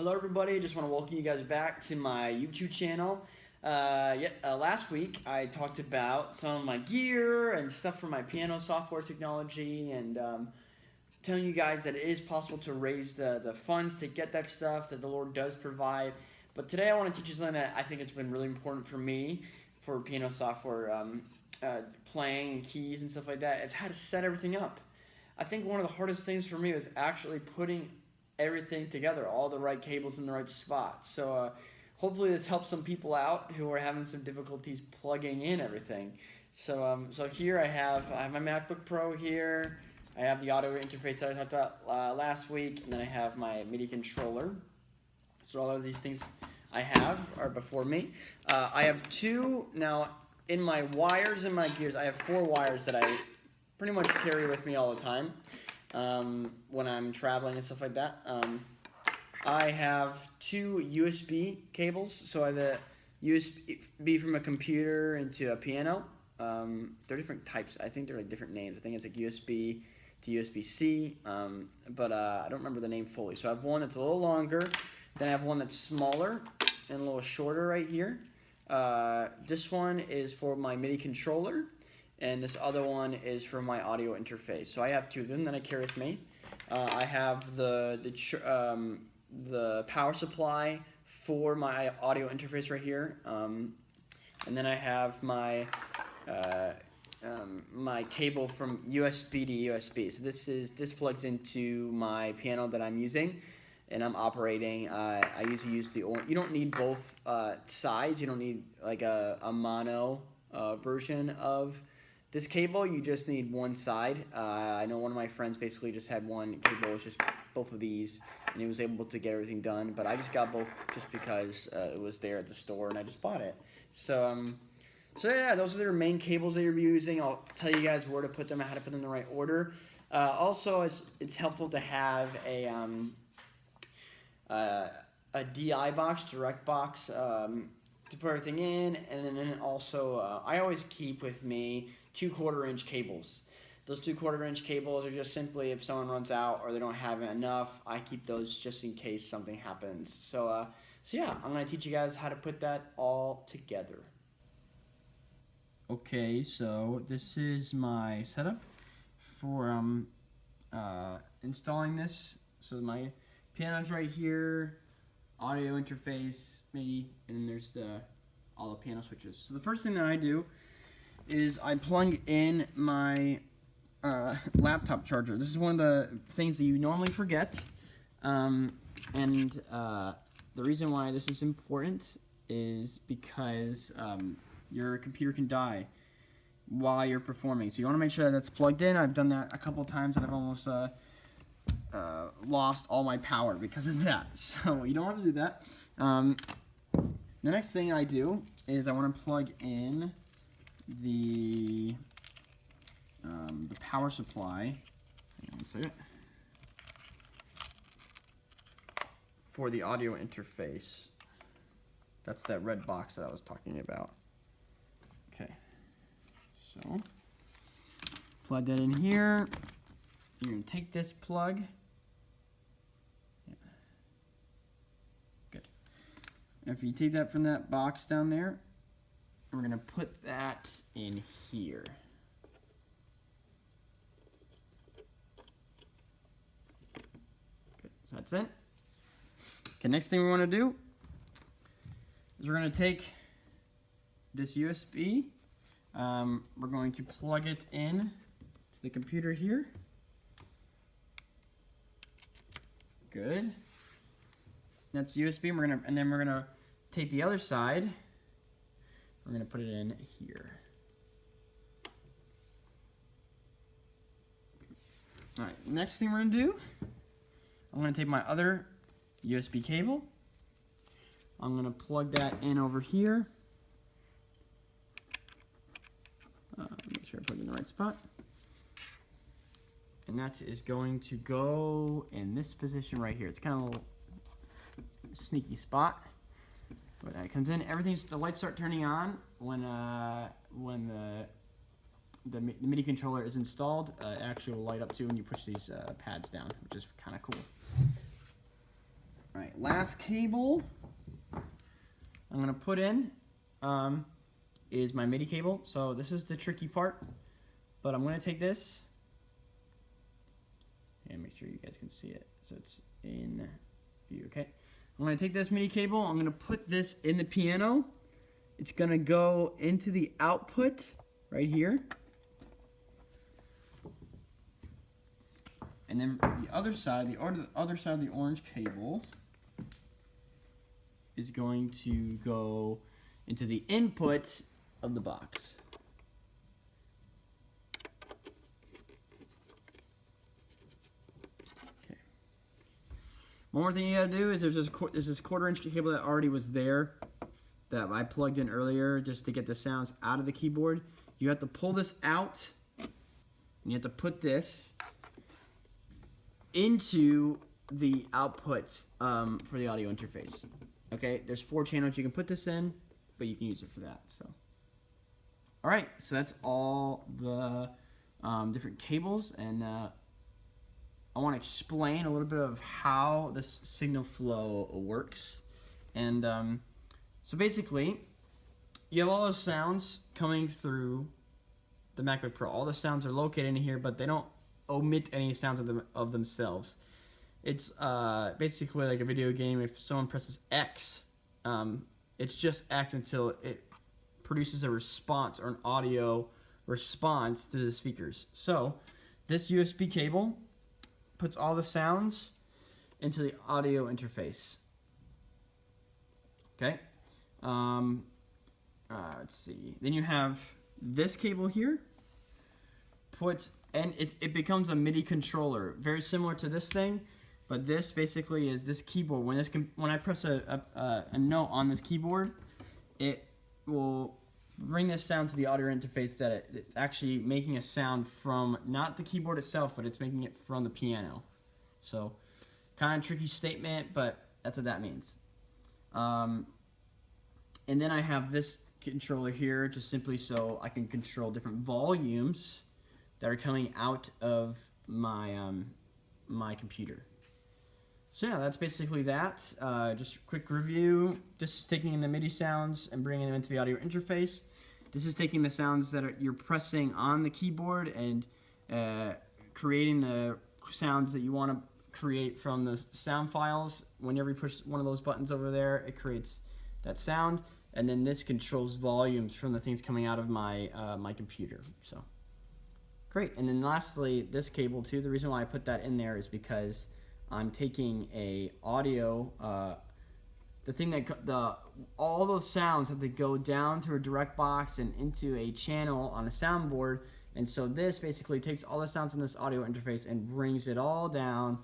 Hello, everybody. Just want to welcome you guys back to my YouTube channel. Last week I talked about some of my gear and stuff for my piano software technology, and telling you guys that it is possible to raise the funds to get that stuff that the Lord does provide. But today I want to teach you something that I think it's been really important for me for piano software playing and keys and stuff like that. It's how to set everything up. I think one of the hardest things for me was actually putting everything together, all the right cables in the right spot. So hopefully this helps some people out who are having some difficulties plugging in everything. So here I have my MacBook Pro here. I have the audio interface that I talked about last week, and then I have my MIDI controller. So all of these things I have are before me. I have two now in my wires and my gears. I have 4 wires that I pretty much carry with me all the time when I'm traveling and stuff like that. I have 2 USB cables, so I have a USB from a computer into a piano. They're different types. I think they're like different names. I think it's like USB to USB-C, but I don't remember the name fully. So I have one that's a little longer, then I have one that's smaller and a little shorter right here. This one is for my MIDI controller, and this other one is for my audio interface. So I have 2 of them that I carry with me. I have the power supply for my audio interface right here, and then I have my my cable from USB to USB. So this plugs into my piano that I'm using, and I'm operating. I usually use you don't need both sides. You don't need like a mono version of this cable. You just need one side. I know one of my friends basically just had one cable. It was just both of these, and he was able to get everything done. But I just got both just because it was there at the store, and I just bought it. So yeah, those are their main cables that you're using. I'll tell you guys where to put them and how to put them in the right order. Also, it's helpful to have a DI box, direct box, to put everything in, and then also I always keep with me 2 1/4-inch cables. Those 2 1/4-inch cables are just simply if someone runs out or they don't have enough, I keep those just in case something happens. So yeah, I'm gonna teach you guys how to put that all together. Okay, so this is my setup for installing this. So my piano's right here, audio interface, MIDI, and then there's all the piano switches. So the first thing that I do is I plug in my laptop charger. This is one of the things that you normally forget, and the reason why this is important is because your computer can die while you're performing. So you want to make sure that that's plugged in. I've done that a couple times and I've almost lost all my power because of that. So you don't want to do that. The next thing I do is I want to plug in the power supply. Hang on one second. For the audio interface. That's that red box that I was talking about. Okay, so plug that in here. You're going to take this plug. Yeah. Good. After you take that from that box down there, we're going to put that in here. Good. So that's it. Okay, next thing we want to do is we're going to take this USB. We're going to plug it in to the computer here. Good. That's USB. And then we're gonna take the other side. We're gonna put it in here. All right. Next thing we're gonna do, I'm gonna take my other USB cable. I'm gonna plug that in over here. Make sure I plug it in the right spot. And that is going to go in this position right here. It's kind of a little sneaky spot, but it comes in. The lights start turning on when the MIDI controller is installed. It actually will light up too when you push these pads down, which is kind of cool. All right, last cable I'm gonna put in is my MIDI cable. So this is the tricky part, but I'm gonna take this and make sure you guys can see it. So it's in view, okay? I'm gonna take this MIDI cable, I'm gonna put this in the piano. It's gonna go into the output right here. And then the other side of the orange cable is going to go into the input of the box. Okay. One more thing you gotta do is there's this 1/4 inch cable that already was there that I plugged in earlier just to get the sounds out of the keyboard. You have to pull this out and you have to put this into the output for the audio interface. Okay, there's 4 channels you can put this in, but you can use it for that. So, all right, so that's all the different cables, and I want to explain a little bit of how this signal flow works. And so basically, you have all those sounds coming through the MacBook Pro. All the sounds are located in here, but they don't omit any sounds of themselves. It's basically like a video game. If someone presses X, it's just X until it produces a response or an audio response to the speakers. So this USB cable puts all the sounds into the audio interface. Okay. Let's see. Then you have this cable here. And it becomes a MIDI controller, very similar to this thing, but this basically is this keyboard. When I press a note on this keyboard, it will bring this sound to the audio interface that it's actually making a sound from not the keyboard itself, but it's making it from the piano. So, kind of tricky statement, but that's what that means. And then I have this controller here, just simply so I can control different volumes that are coming out of my my computer. So yeah, that's basically that. Just a quick review. This is taking in the MIDI sounds and bringing them into the audio interface. This is taking the sounds that you're pressing on the keyboard and creating the sounds that you want to create from the sound files. Whenever you push one of those buttons over there, it creates that sound. And then this controls volumes from the things coming out of my my computer. So. Great, and then lastly, this cable too. The reason why I put that in there is because I'm taking a audio, all those sounds have to go down to a direct box and into a channel on a soundboard, and so this basically takes all the sounds in this audio interface and brings it all down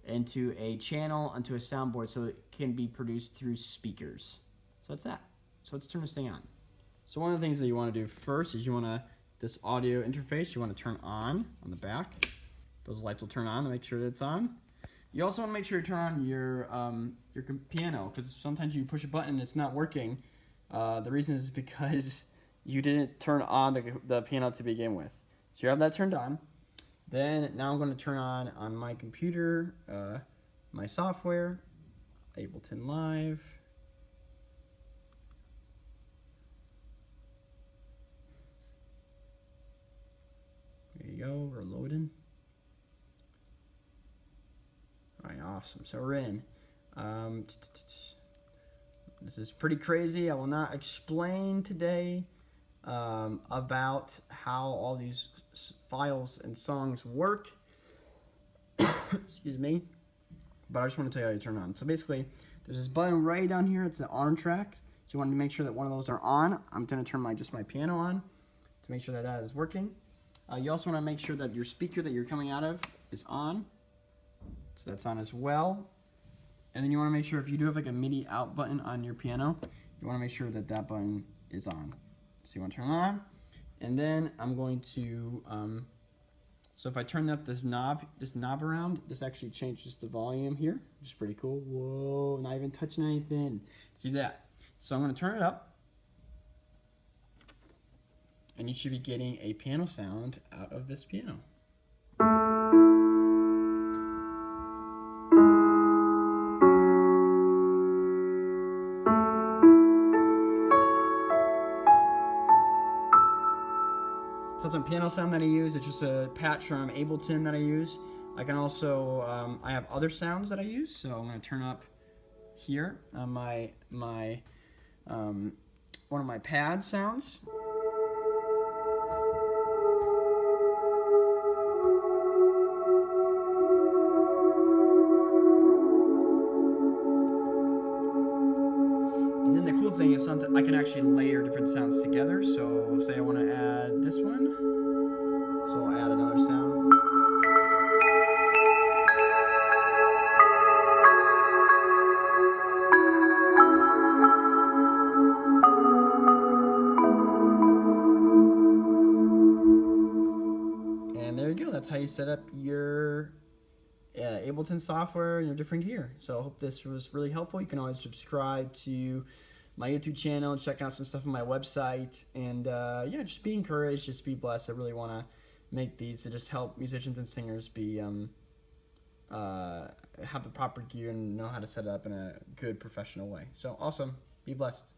into a channel, onto a soundboard, so it can be produced through speakers. So that's that. So let's turn this thing on. So one of the things that you want to do first is this audio interface you want to turn on the back. Those lights will turn on to make sure that it's on. You also want to make sure you turn on your piano, because sometimes you push a button and it's not working. The reason is because you didn't turn on the piano to begin with. So you have that turned on. Then now I'm going to turn on my computer my software, Ableton Live. There you go, we're loading. All right, awesome. So we're in. This is pretty crazy. I will not explain today about how all these files and songs work. Excuse me. But I just want to tell you how you turn it on. So basically, there's this button right down here. It's the on track. So you want to make sure that one of those are on. I'm going to turn just my piano on to make sure that that is working. You also want to make sure that your speaker that you're coming out of is on. So that's on as well. And then you want to make sure if you do have like a MIDI out button on your piano, you want to make sure that that button is on. So you want to turn it on. And then I'm going to, so if I turn up this knob around, this actually changes the volume here, which is pretty cool. Whoa, not even touching anything. See that? So I'm going to turn it up. And you should be getting a piano sound out of this piano. So that's a piano sound that I use. It's just a patch from Ableton that I use. I can also, I have other sounds that I use. So I'm going to turn up here on one of my pad sounds. And then the cool thing is I can actually layer different sounds together. So say I want to add this one. So I'll add another sound. And there you go. That's how you set up your Ableton software and your different gear. So I hope this was really helpful. You can always subscribe to my YouTube channel and check out some stuff on my website. And yeah, just be encouraged, just be blessed. I really want to make these to just help musicians and singers be have the proper gear and know how to set it up in a good professional way. So awesome. Be blessed.